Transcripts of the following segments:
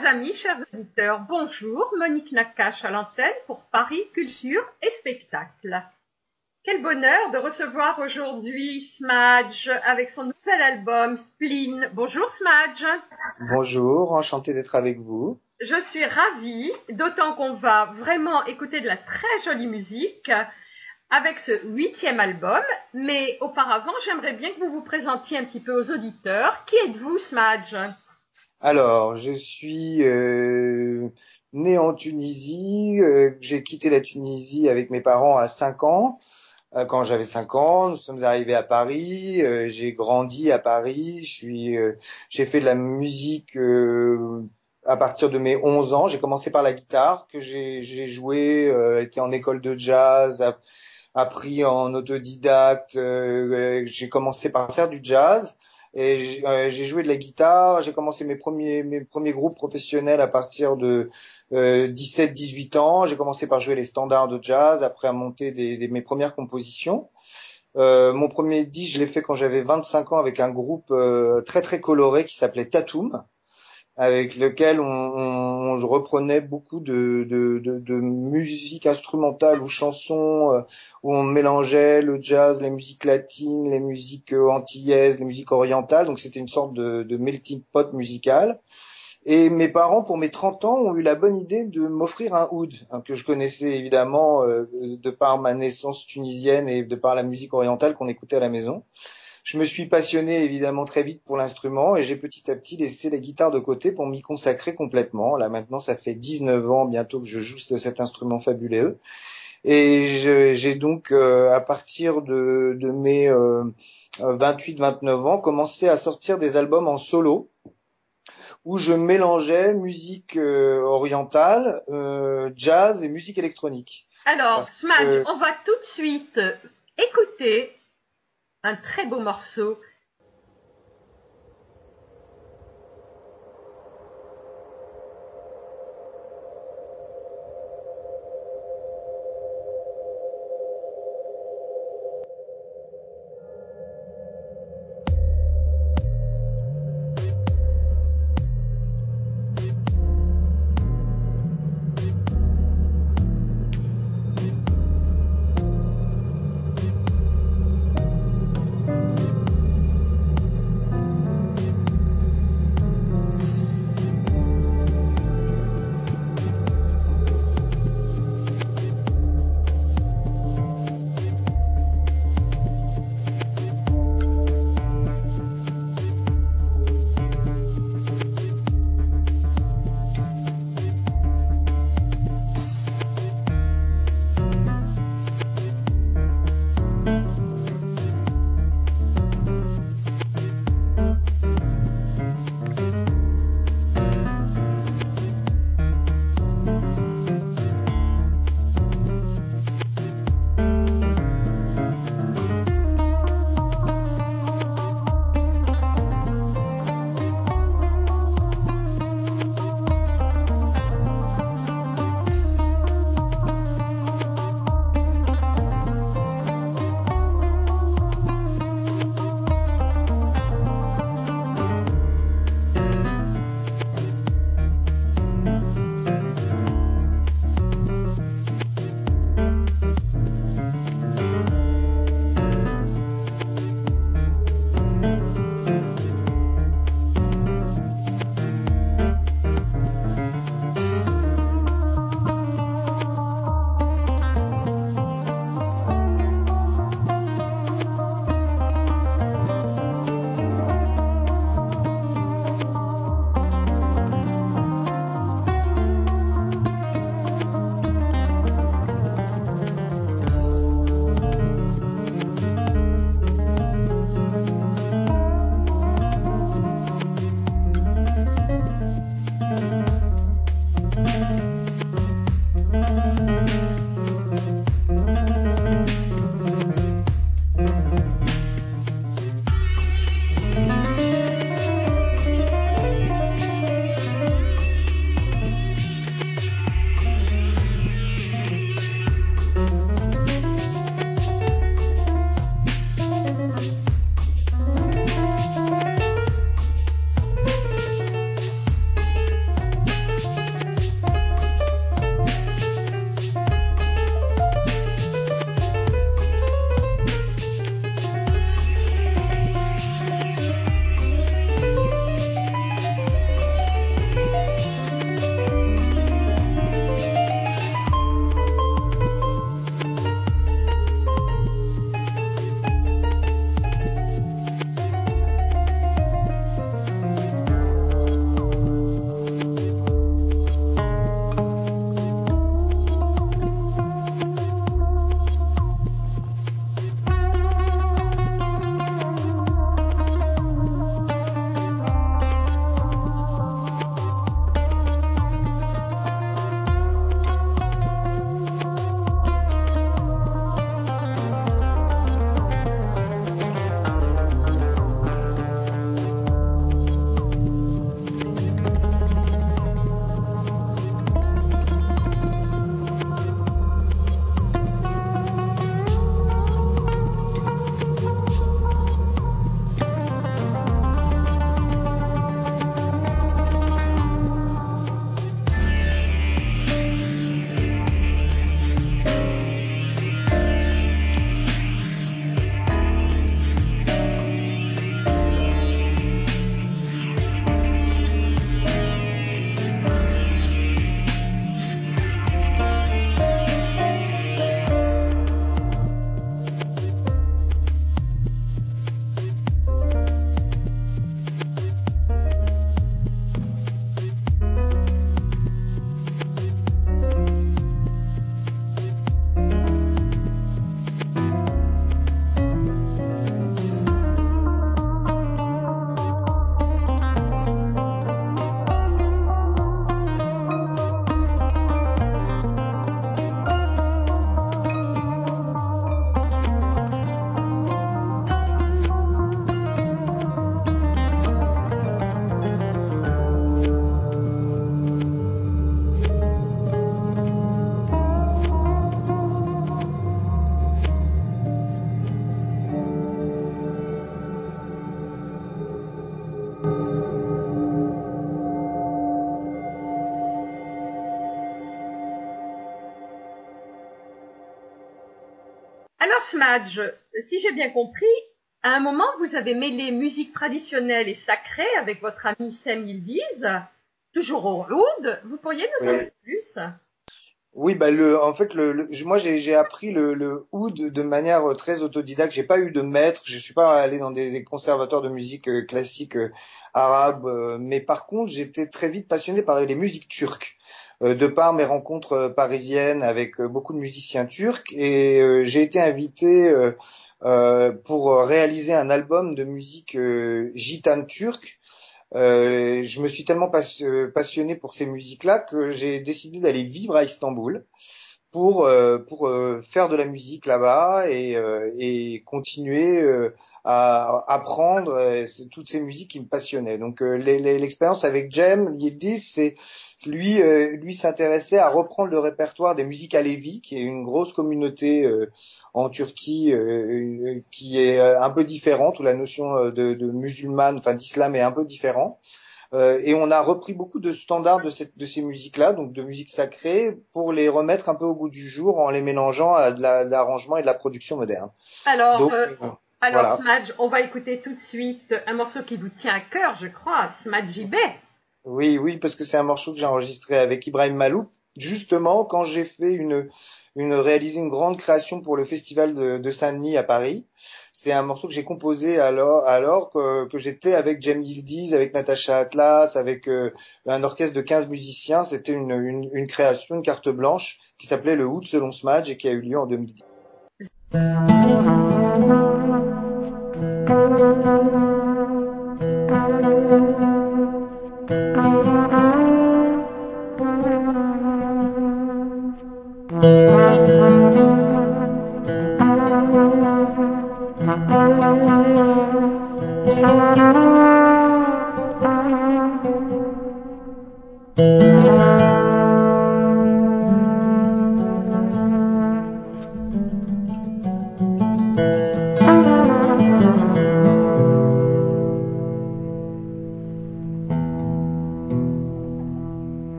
Chers amis, chers auditeurs, bonjour, Monique Nakache à l'antenne pour Paris Culture et Spectacle. Quel bonheur de recevoir aujourd'hui Smadge avec son nouvel album Spleen. Bonjour Smadge. Bonjour, enchanté d'être avec vous. Je suis ravie, d'autant qu'on va vraiment écouter de la très jolie musique avec ce 8e album. Mais auparavant, j'aimerais bien que vous vous présentiez un petit peu aux auditeurs. Qui êtes-vous, Smadge ? Alors, je suis né en Tunisie. J'ai quitté la Tunisie avec mes parents à 5 ans. Quand j'avais 5 ans, nous sommes arrivés à Paris. J'ai grandi à Paris. J'ai fait de la musique à partir de mes 11 ans. J'ai commencé par la guitare que j'ai joué, été en école de jazz, appris en autodidacte. J'ai commencé par faire du jazz. Et j'ai joué de la guitare. J'ai commencé mes premiers groupes professionnels à partir de 17-18 ans. J'ai commencé par jouer les standards de jazz, après à monter mes premières compositions. Mon premier disque, je l'ai fait quand j'avais 25 ans avec un groupe très très coloré qui s'appelait Tatoum, avec lequel on reprenait beaucoup de musique instrumentale ou chansons, où on mélangeait le jazz, les musiques latines, les musiques antillaises, les musiques orientales. Donc c'était une sorte de melting pot musical. Et mes parents, pour mes 30 ans, ont eu la bonne idée de m'offrir un oud, hein, que je connaissais évidemment de par ma naissance tunisienne et de par la musique orientale qu'on écoutait à la maison. Je me suis passionné évidemment très vite pour l'instrument et j'ai petit à petit laissé la guitare de côté pour m'y consacrer complètement. Là maintenant, ça fait 19 ans bientôt que je joue de cet instrument fabuleux. Et j'ai donc, à partir de mes 28-29 ans, commencé à sortir des albums en solo où je mélangeais musique orientale, jazz et musique électronique. Alors, Smadge, on va tout de suite écouter un très beau morceau. Alors, Smadge, si j'ai bien compris, à un moment, vous avez mêlé musique traditionnelle et sacrée avec votre ami Sam Yildiz, toujours au oud. Vous pourriez nous en dire plus? Oui, bah en fait, moi j'ai appris le oud de manière très autodidacte. J'ai pas eu de maître, je suis pas allé dans des conservatoires de musique classique arabe, mais par contre j'étais très vite passionné par les musiques turques, de par mes rencontres parisiennes avec beaucoup de musiciens turcs, et j'ai été invité pour réaliser un album de musique gitane turque. Je me suis tellement passionné pour ces musiques-là que j'ai décidé d'aller vivre à Istanbul pour faire de la musique là-bas et continuer à apprendre toutes ces musiques qui me passionnaient. Donc l'expérience avec Cem Yildiz, c'est lui s'intéressait à reprendre le répertoire des musiques alevis, qui est une grosse communauté en Turquie qui est un peu différente, où la notion de musulmane, enfin d'islam est un peu différente. Et on a repris beaucoup de standards de ces musiques-là, donc de musique sacrée, pour les remettre un peu au goût du jour en les mélangeant à de l'arrangement et de la production moderne. Alors, Donc, alors voilà. Smadge, on va écouter tout de suite un morceau qui vous tient à cœur, je crois, Smadjibé. Oui, parce que c'est un morceau que j'ai enregistré avec Ibrahim Malouf, justement quand j'ai fait réalisé une grande création pour le festival de Saint-Denis à Paris. C'est un morceau que j'ai composé alors que j'étais avec Cem Yildiz, avec Natacha Atlas, avec un orchestre de 15 musiciens. C'était une création, une carte blanche qui s'appelait le Oud selon Smadge et qui a eu lieu en 2010.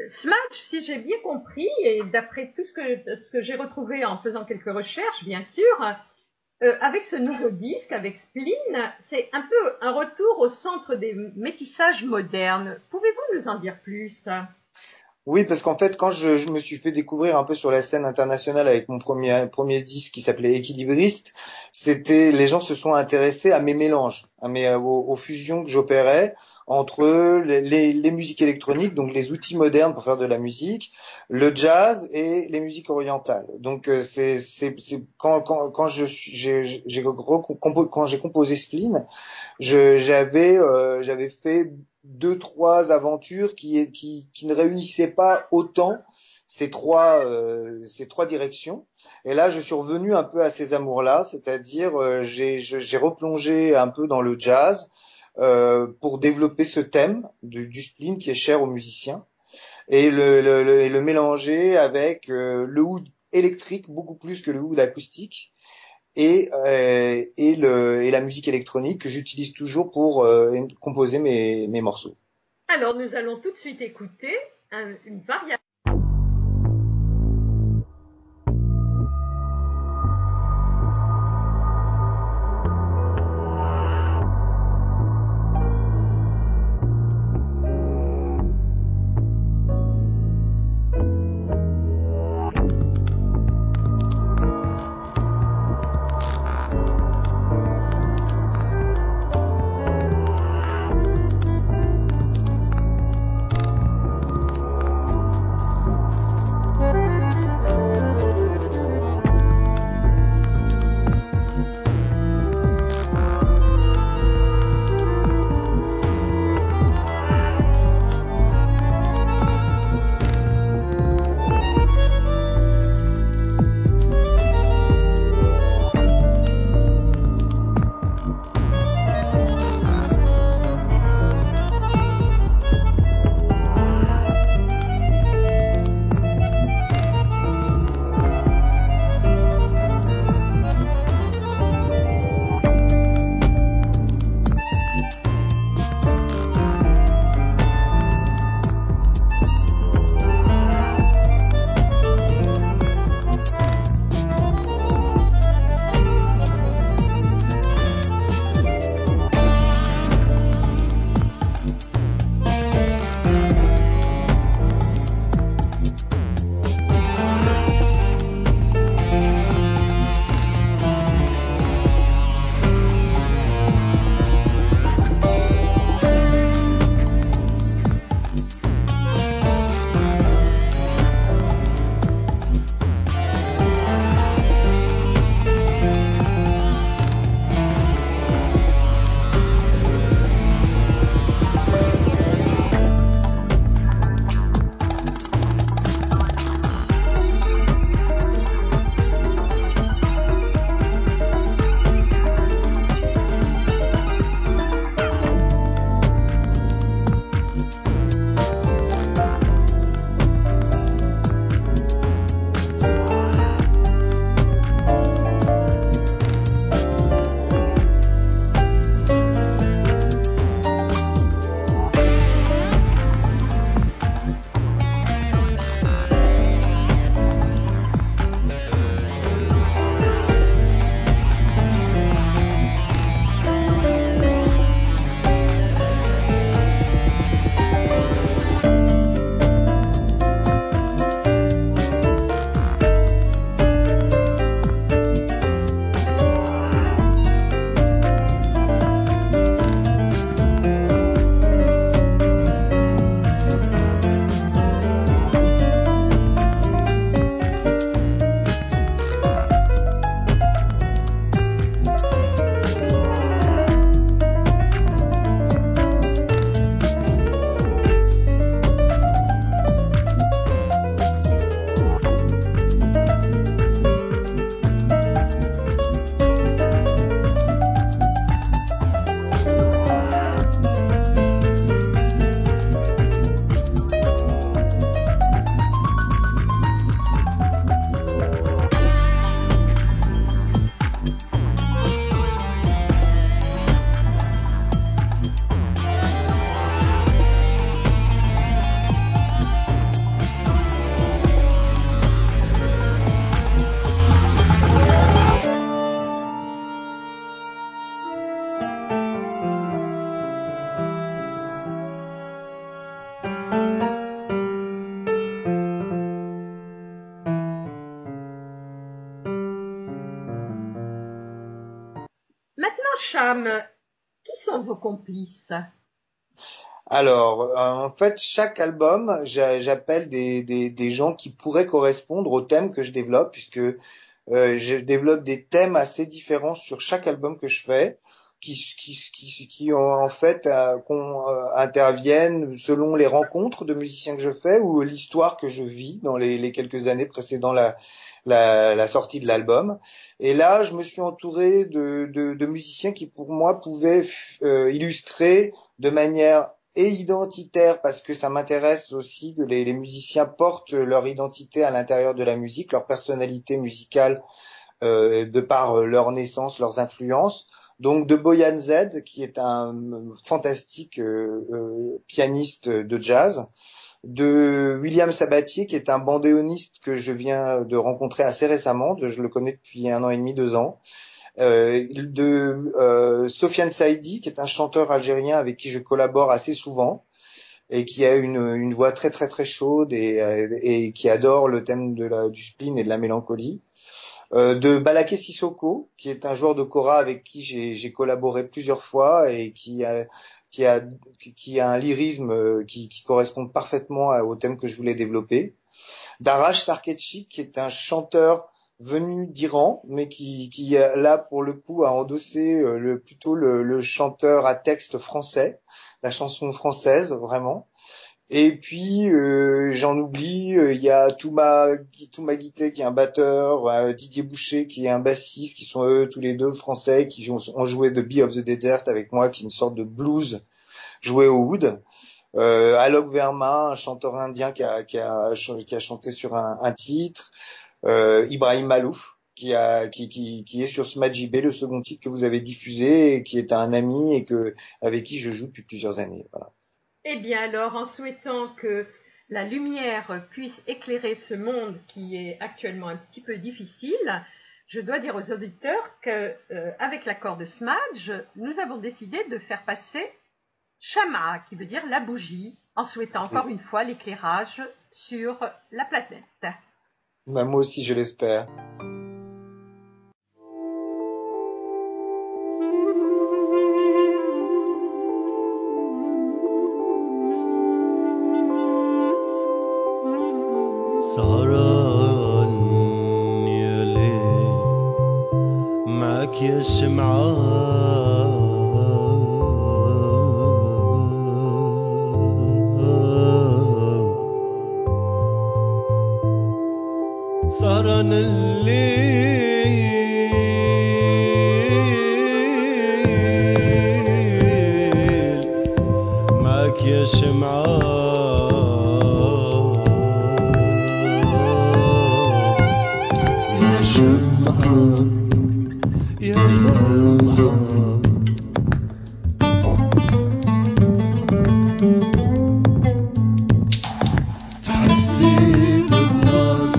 Smash, si j'ai bien compris, et d'après tout ce que j'ai retrouvé en faisant quelques recherches, bien sûr, avec ce nouveau disque, avec Spleen, c'est un peu un retour au centre des métissages modernes. Pouvez-vous nous en dire plus? Oui, parce qu'en fait, quand je me suis fait découvrir un peu sur la scène internationale avec mon premier disque qui s'appelait Équilibriste, les gens se sont intéressés à mes mélanges, aux fusions que j'opérais entre les musiques électroniques, donc les outils modernes pour faire de la musique, le jazz et les musiques orientales. Donc c'est quand quand j'ai composé Spleen, j'avais fait deux, trois aventures qui ne réunissaient pas autant ces trois directions. Et là, je suis revenu un peu à ces amours-là, c'est-à-dire j'ai replongé un peu dans le jazz pour développer ce thème du spleen qui est cher aux musiciens et le mélanger avec le oud électrique beaucoup plus que le oud acoustique et la musique électronique que j'utilise toujours pour composer mes morceaux. Alors, nous allons tout de suite écouter une variation. Cham, qui sont vos complices? Alors, en fait, chaque album, j'appelle des gens qui pourraient correspondre au thème que je développe, puisque je développe des thèmes assez différents sur chaque album que je fais, qui en fait interviennent selon les rencontres de musiciens que je fais ou l'histoire que je vis dans les quelques années précédant la sortie de l'album. Et là, je me suis entouré de musiciens qui, pour moi, pouvaient illustrer de manière et identitaire, parce que ça m'intéresse aussi que les musiciens portent leur identité à l'intérieur de la musique, leur personnalité musicale de par leur naissance, leurs influences. Donc de Boyan Z, qui est un fantastique pianiste de jazz, de William Sabatier, qui est un bandéoniste que je viens de rencontrer assez récemment, je le connais depuis 1 an et demi, 2 ans, de Sofiane Saïdi, qui est un chanteur algérien avec qui je collabore assez souvent et qui a une voix très très très chaude et qui adore le thème du spleen et de la mélancolie. De Balaké Sissoko, qui est un joueur de kora avec qui j'ai collaboré plusieurs fois et qui a un lyrisme qui correspond parfaitement au thème que je voulais développer. Darash Sarketchi, qui est un chanteur venu d'Iran, mais qui là pour le coup a endossé plutôt le chanteur à texte français, la chanson française vraiment. Et puis j'en oublie, il y a Touma Guité qui est un batteur, Didier Boucher qui est un bassiste, qui sont eux tous les deux français, qui ont joué The Bee of the Desert avec moi, qui est une sorte de blues joué au oud. Alok Verma, un chanteur indien qui a chanté sur un titre. Ibrahim Malouf qui est sur Smajibé, le second titre que vous avez diffusé, et qui est un ami avec qui je joue depuis plusieurs années. Voilà. Eh bien alors, en souhaitant que la lumière puisse éclairer ce monde qui est actuellement un petit peu difficile, je dois dire aux auditeurs que, avec l'accord de Smadge, nous avons décidé de faire passer Shama, qui veut dire la bougie, en souhaitant encore une fois l'éclairage sur la planète. Bah, moi aussi, je l'espère. سهران يا ليل معك يا شمعان سهران الليل معك يا شمعان يا لمحة تحسي بالنار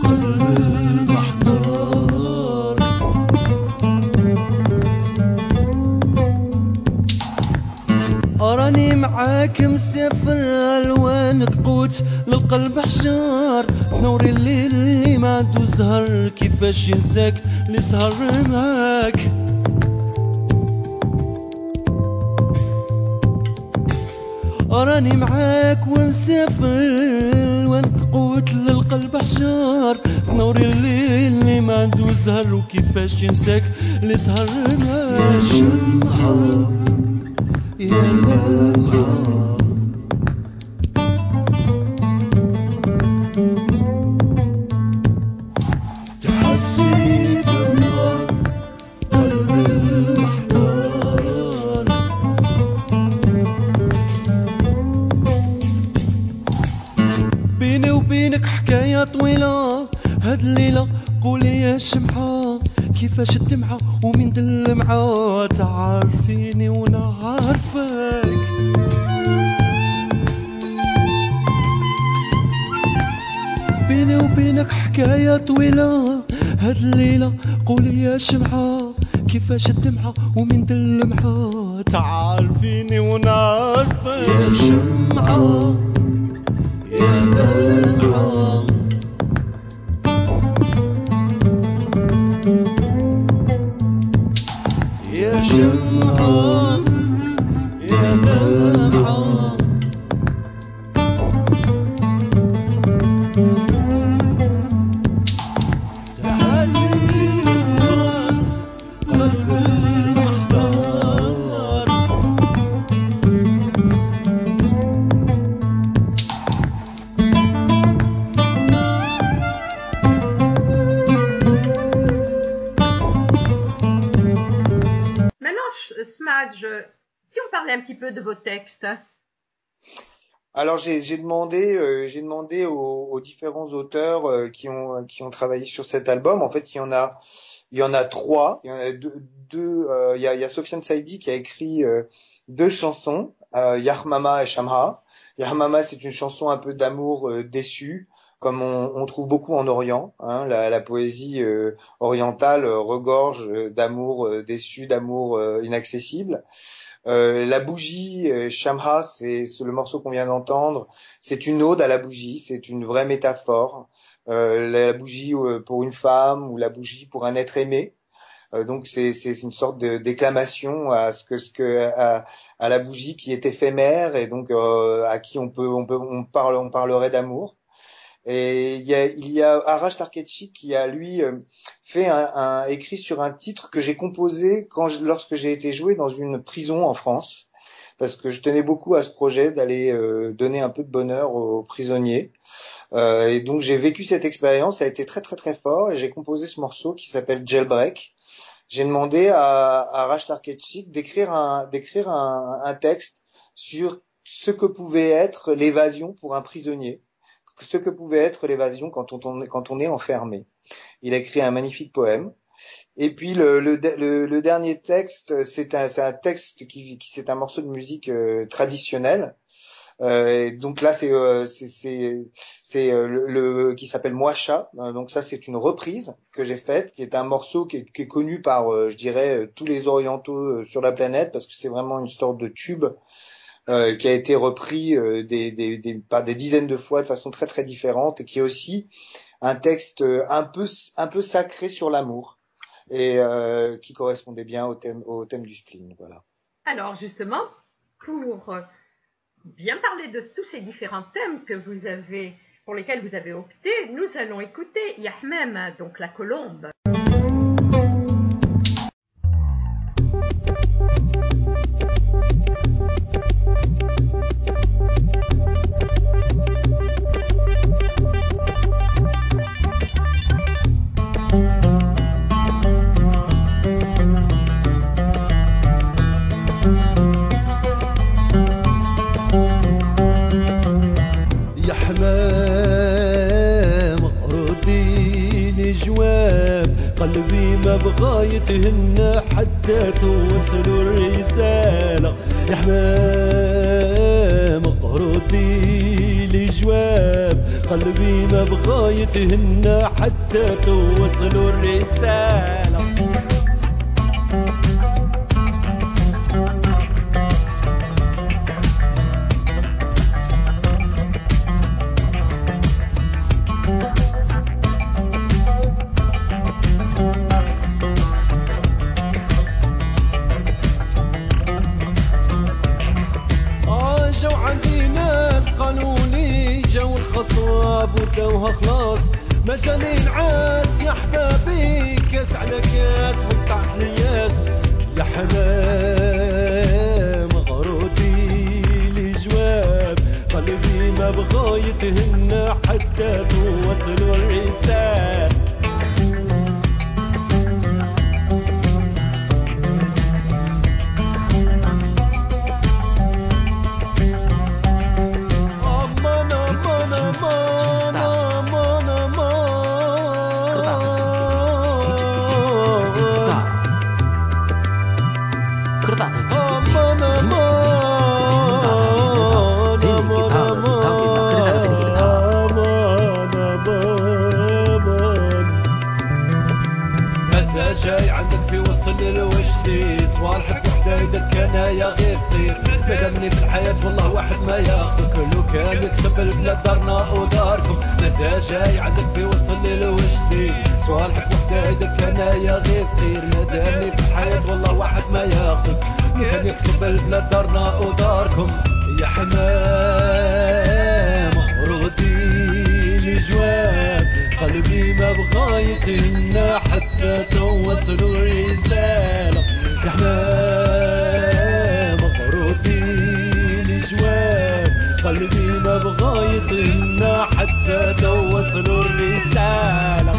قلب المحتار أراني معاك مسافر ألوان تقوت للقلب حجار نوري الليل اللي ما عندو زهر كيفاش ينساك اللي سهر معاك أراني معاك ومسافر وانت قوت للقلب حجار نوري الليل اللي ما عندو زهر وكيفاش ينساك اللي سهر معاك يا شمعة يا لمعة طويلة هاد الليلة قولي يا شمعة كيفاش الدمعة ومن دلمعة تعرفيني وانا عارفاك بيني وبينك حكاية طويلة هاد الليلة قولي يا شمعة كيفاش الدمعة ومن دلمعة تعرفيني وانا عارفاك يا شمعة يا لمعة يا شمعة يا لمعة Smadge, si on parlait un petit peu de vos textes. Alors j'ai demandé aux différents auteurs qui ont travaillé sur cet album. En fait, il y en a trois. Il y en a deux. Il y a Sofiane Saidi qui a écrit deux chansons, Yahmama et Shamha. Yahmama, c'est une chanson un peu d'amour déçu, comme on trouve beaucoup en Orient. Hein, la poésie orientale regorge d'amour déçu, d'amour inaccessible. La bougie, Shamha, c'est le morceau qu'on vient d'entendre. C'est une ode à la bougie, c'est une vraie métaphore. La bougie pour une femme ou la bougie pour un être aimé. Donc c'est une sorte de déclamation à à la bougie qui est éphémère et donc à qui on parlerait d'amour. Et il y a Arash Sarketchi qui a lui fait écrit sur un titre que j'ai composé lorsque j'ai été joué dans une prison en France, parce que je tenais beaucoup à ce projet d'aller donner un peu de bonheur aux prisonniers. Et donc j'ai vécu cette expérience, ça a été très très très fort et j'ai composé ce morceau qui s'appelle Jailbreak. J'ai demandé à Arash Sarketchi d'écrire un texte sur ce que pouvait être l'évasion pour un prisonnier. Ce que pouvait être l'évasion quand on est enfermé. Il a écrit un magnifique poème. Et puis le dernier texte, c'est un texte c'est un morceau de musique traditionnelle. Donc là c'est qui s'appelle Moacha. Donc ça c'est une reprise que j'ai faite, qui est un morceau qui est connu par je dirais tous les orientaux sur la planète, parce que c'est vraiment une sorte de tube. Qui a été repris par des dizaines de fois de façon très très différente et qui est aussi un texte un peu sacré sur l'amour et qui correspondait bien au thème du spleen. Voilà. Alors justement, pour bien parler de tous ces différents thèmes pour lesquels vous avez opté, nous allons écouter Yahmama, donc la colombe. قلبي ما بغى يتهنى حتى توصلوا الرسالة يا حمام ردي لي جواب قلبي ما بغى يتهنى حتى توصلوا الرسالة ودوها خلاص مجاني العاس يا حبابي كاس على كاس وقطعت الياس يا حمام غرودي لي جواب قلبي ما بغى يتهنى حتى توصلوا الرسالة جاي عندك في وصل الوجدي صوالحك وحدة ايدك انا يا غير خير مدامني في الحياة والله واحد ما ياخذك لو كان يكسب البلاد دارنا وداركم مازال جاي عندك في وسط الليل وشتي صالحك وحدة ايدك انا يا غير خير مدامني في الحياة والله واحد ما ياخذك لو كان يكسب البلاد دارنا وداركم يا حمام ردي لي جواب قلبي ما بغى يتهنى حتى توصلوا الرسالة يا حمام ردي لي جواب قلبي ما بغى يتهنى حتى توصلوا الرسالة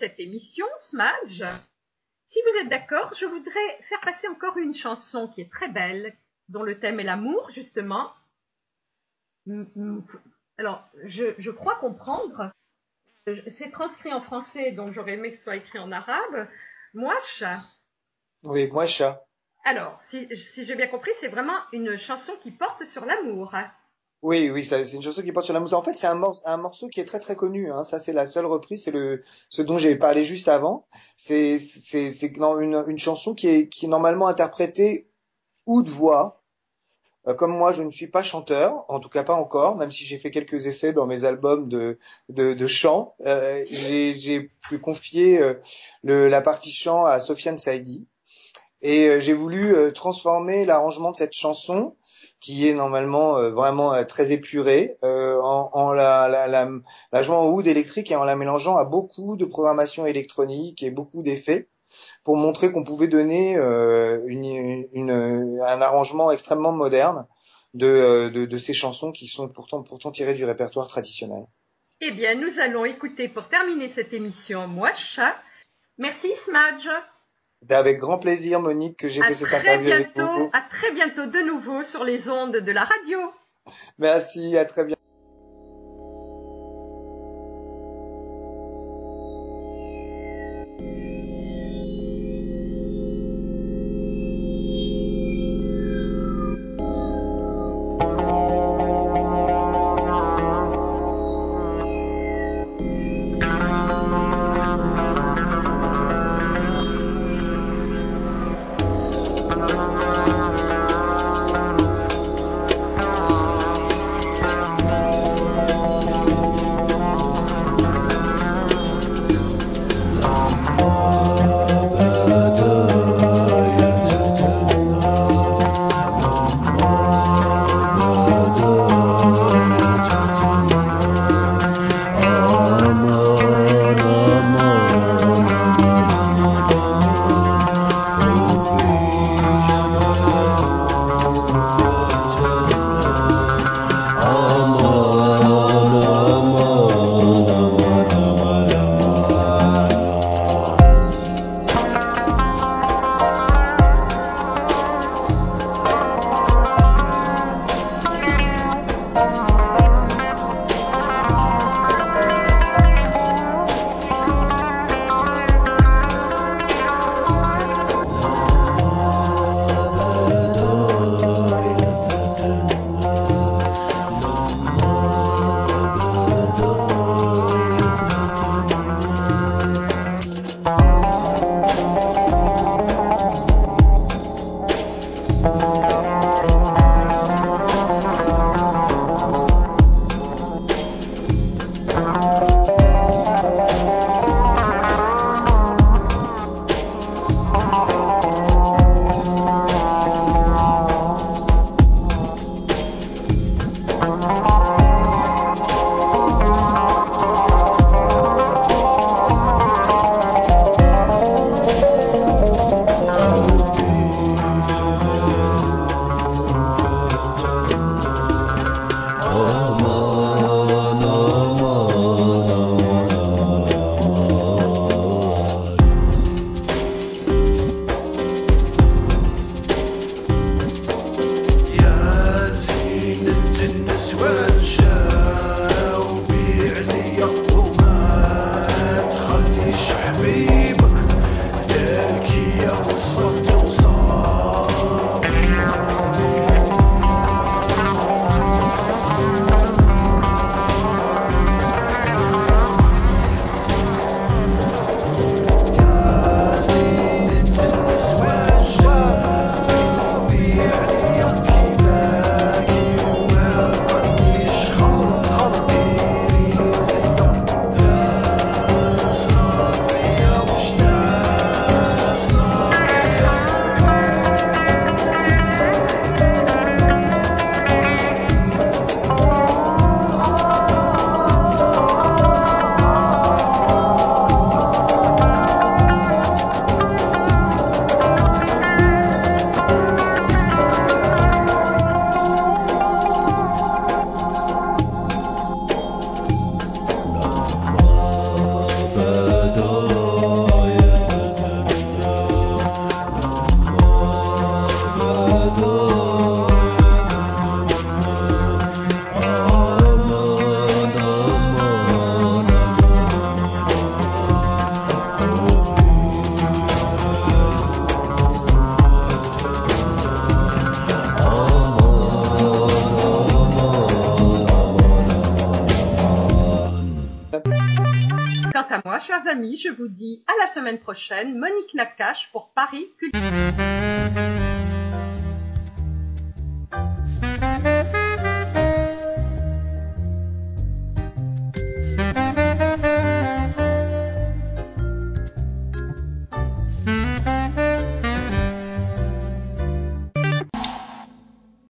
Cette émission, Smadge, si vous êtes d'accord, je voudrais faire passer encore une chanson qui est très belle, dont le thème est l'amour, justement. Alors, je crois comprendre, c'est transcrit en français, donc j'aurais aimé que ce soit écrit en arabe. Mouacha. Oui, Mouacha. Alors, si j'ai bien compris, c'est vraiment une chanson qui porte sur l'amour. Oui, c'est une chanson qui porte sur l'amour. En fait, c'est un morceau qui est très très connu. Hein. Ça, c'est la seule reprise. C'est ce dont j'ai parlé juste avant. C'est une chanson qui est normalement interprétée ou de voix. Comme moi, je ne suis pas chanteur, en tout cas pas encore, même si j'ai fait quelques essais dans mes albums de chant. J'ai pu confier la partie chant à Sofiane Saïdi. Et j'ai voulu transformer l'arrangement de cette chanson, qui est normalement vraiment très épurée, en la jouant au oud électrique et en la mélangeant à beaucoup de programmation électronique et beaucoup d'effets, pour montrer qu'on pouvait donner un arrangement extrêmement moderne de ces chansons qui sont pourtant tirées du répertoire traditionnel. Eh bien, nous allons écouter pour terminer cette émission Mouacha. Merci Smadge. C'était avec grand plaisir, Monique, que j'ai fait cette interview avec vous. À très bientôt de nouveau sur les ondes de la radio. Merci, à très bientôt. Quant à moi, chers amis, je vous dis à la semaine prochaine. Monique Nakache pour Paris Culture.